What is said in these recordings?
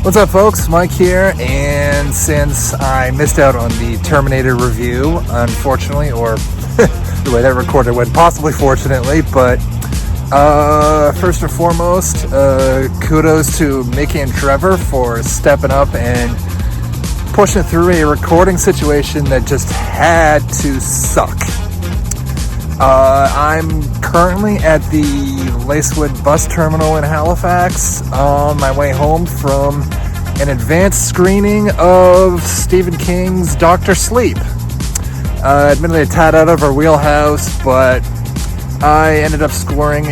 What's up, folks? Mike here, and since I missed out on the Terminator review, unfortunately, or the way that recorded went, possibly fortunately, but first and foremost, kudos to Mickey and Trevor for stepping up and pushing through a recording situation that just had to suck. I'm currently at the Lacewood bus terminal in Halifax on my way home from an advanced screening of Stephen King's Dr. Sleep. Admittedly a tad out of our wheelhouse, but I ended up scoring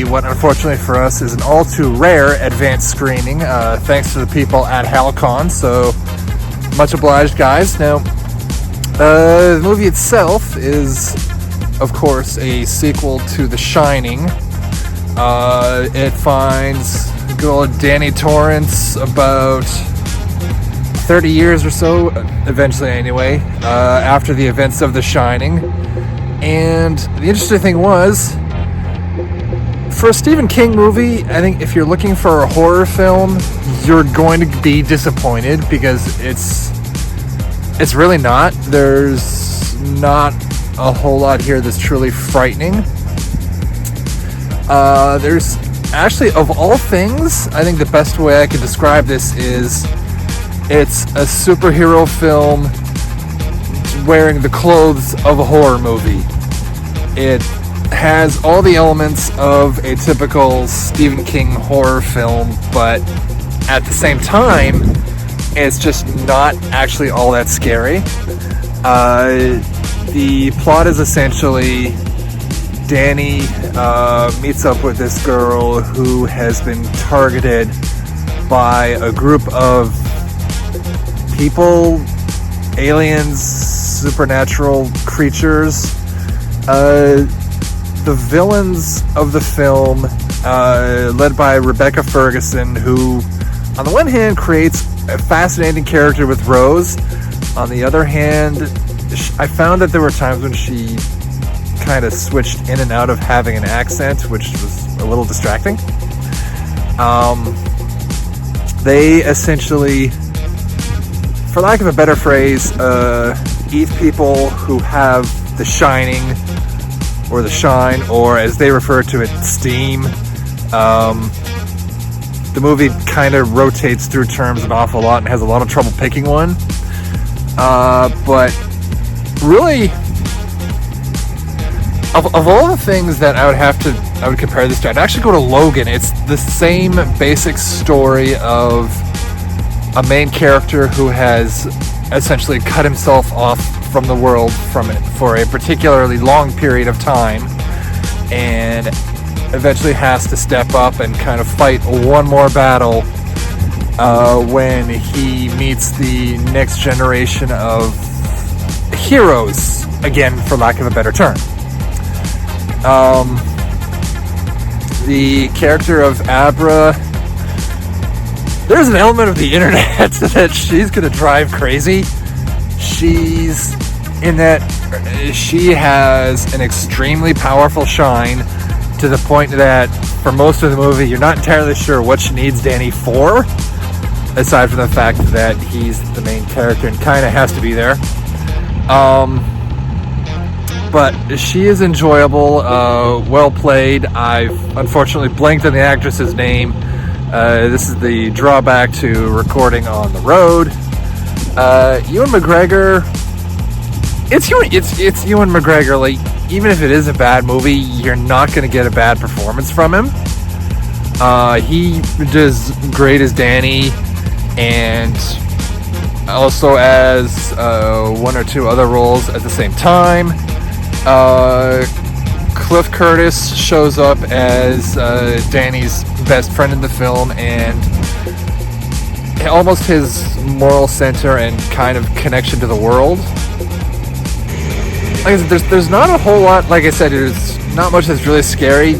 what unfortunately for us is an all too rare advanced screening, thanks to the people at HalCon, so much obliged, guys. Now, the movie itself is, of course, a sequel to The Shining. It finds good old Danny Torrance about 30 years or so, eventually anyway, after the events of The Shining. And the interesting thing was, for a Stephen King movie, I think if you're looking for a horror film, you're going to be disappointed, because it's really not. There's not a whole lot here that's truly frightening. There's actually, of all things, I think the best way I could describe this is it's a superhero film wearing the clothes of a horror movie. It has all the elements of a typical Stephen King horror film, but at the same time, it's just not actually all that scary. The plot is essentially Danny meets up with this girl who has been targeted by a group of people, aliens, supernatural creatures. The villains of the film, led by Rebecca Ferguson, who on the one hand creates a fascinating character with Rose. On the other hand, I found that there were times when she kind of switched in and out of having an accent, which was a little distracting. They essentially, for lack of a better phrase, eat people who have the shining, or the shine, or as they refer to it, steam. The movie kind of rotates through terms an awful lot and has a lot of trouble picking one. But really, of all the things that I would compare this to, I'd actually go to Logan. It's the same basic story of a main character who has essentially cut himself off from the world for a particularly long period of time, and eventually has to step up and kind of fight one more battle when he meets the next generation of heroes, again, for lack of a better term. The character of Abra, there's an element of the internet that she's gonna drive crazy. She's in that she has an extremely powerful shine, to the point that for most of the movie you're not entirely sure what she needs Danny for, aside from the fact that he's the main character and kind of has to be there. But she is enjoyable, well played. I've unfortunately blanked on the actress's name. This is the drawback to recording on the road. Ewan McGregor, it's Ewan McGregor. Like, even if it is a bad movie, you're not going to get a bad performance from him. He does great as Danny, and also as one or two other roles at the same time. Cliff Curtis shows up as Danny's best friend in the film, and almost his moral center and kind of connection to the world. Like I said, there's not a whole lot. Like I said, there's not much that's really scary.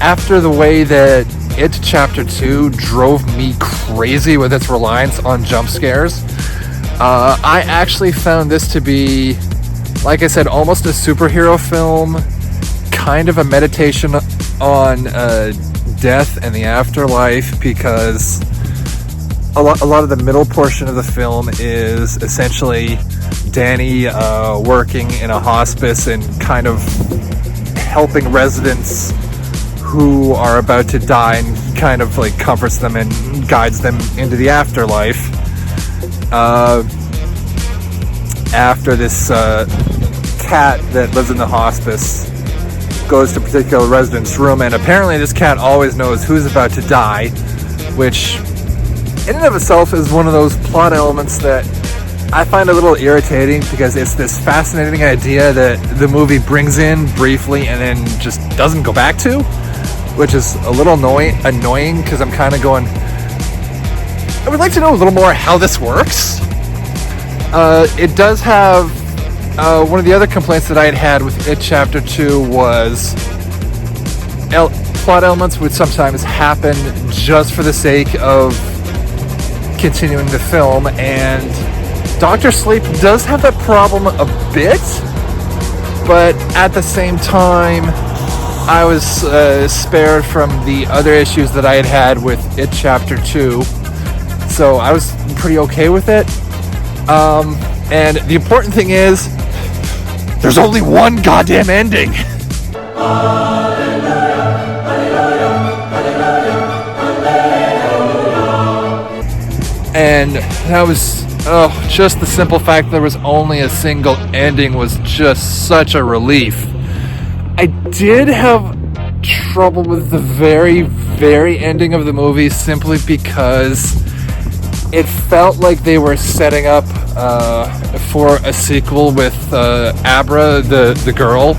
After the way that It Chapter 2 drove me crazy with its reliance on jump scares, I actually found this to be, like I said, almost a superhero film, kind of a meditation on death and the afterlife, because a lot of the middle portion of the film is essentially Danny working in a hospice and kind of helping residents who are about to die, and kind of like comforts them and guides them into the afterlife. After this cat that lives in the hospice goes to a particular resident's room, and apparently this cat always knows who's about to die, which in and of itself is one of those plot elements that I find a little irritating, because it's this fascinating idea that the movie brings in briefly and then just doesn't go back to, which is a little annoying, because I'm kind of going, I would like to know a little more how this works. It does have one of the other complaints that I had with It Chapter 2 was plot elements would sometimes happen just for the sake of continuing the film, and Dr. Sleep does have that problem a bit, but at the same time, I was spared from the other issues that I had with It Chapter 2, so I was pretty okay with it. And the important thing is, there's only one goddamn ending. And that was, just the simple fact that there was only a single ending was just such a relief. I did have trouble with the very, very ending of the movie, simply because it felt like they were setting up for a sequel with Abra, the girl.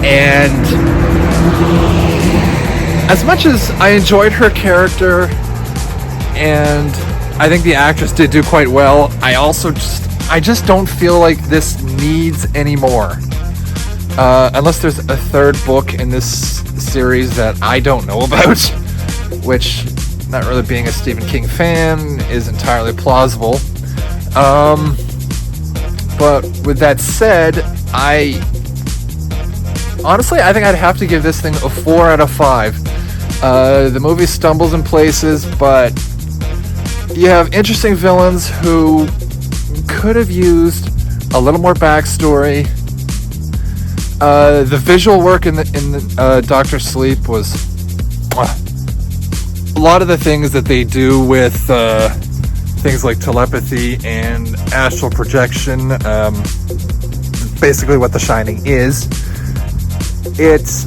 And as much as I enjoyed her character, and I think the actress did do quite well, I just don't feel like this needs any more. Unless there's a third book in this series that I don't know about, which, not really being a Stephen King fan, is entirely plausible. But with that said, I think I'd have to give this thing a 4 out of 5. The movie stumbles in places, but you have interesting villains who could have used a little more backstory. The visual work in the Dr. Sleep was a lot of the things that they do with things like telepathy and astral projection, basically what The Shining is. It's,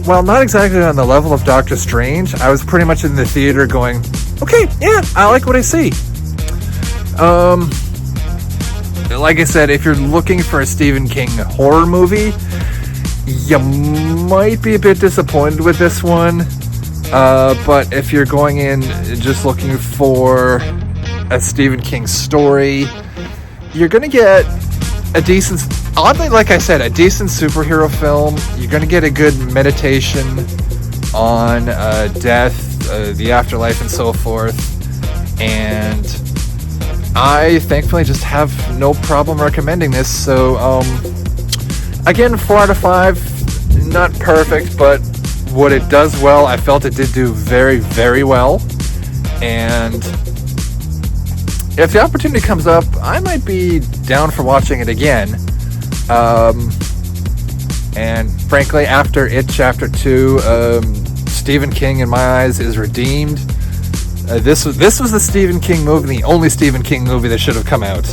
well, not exactly on the level of Doctor Strange. I was pretty much in the theater going, okay, yeah, I like what I see. Like I said, if you're looking for a Stephen King horror movie, you might be a bit disappointed with this one. But if you're going in just looking for a Stephen King story, you're going to get a decent, oddly, like I said, a decent superhero film. You're going to get a good meditation on death, the afterlife, and so forth. And I thankfully just have no problem recommending this. So, again, 4 out of 5, not perfect, but what it does well, I felt it did do very, very well. And if the opportunity comes up, I might be down for watching it again. And frankly, after It Chapter 2, Stephen King, in my eyes, is redeemed. This was the Stephen King movie, the only Stephen King movie that should have come out.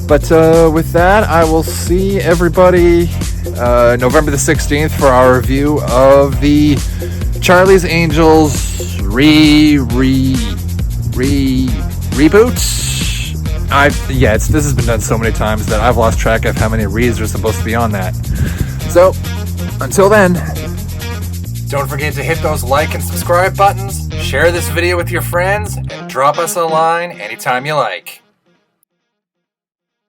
But with that, I will see everybody November the 16th for our review of the Charlie's Angels reboot. This has been done so many times that I've lost track of how many reads are supposed to be on that. So, until then, don't forget to hit those like and subscribe buttons, share this video with your friends, and drop us a line anytime you like.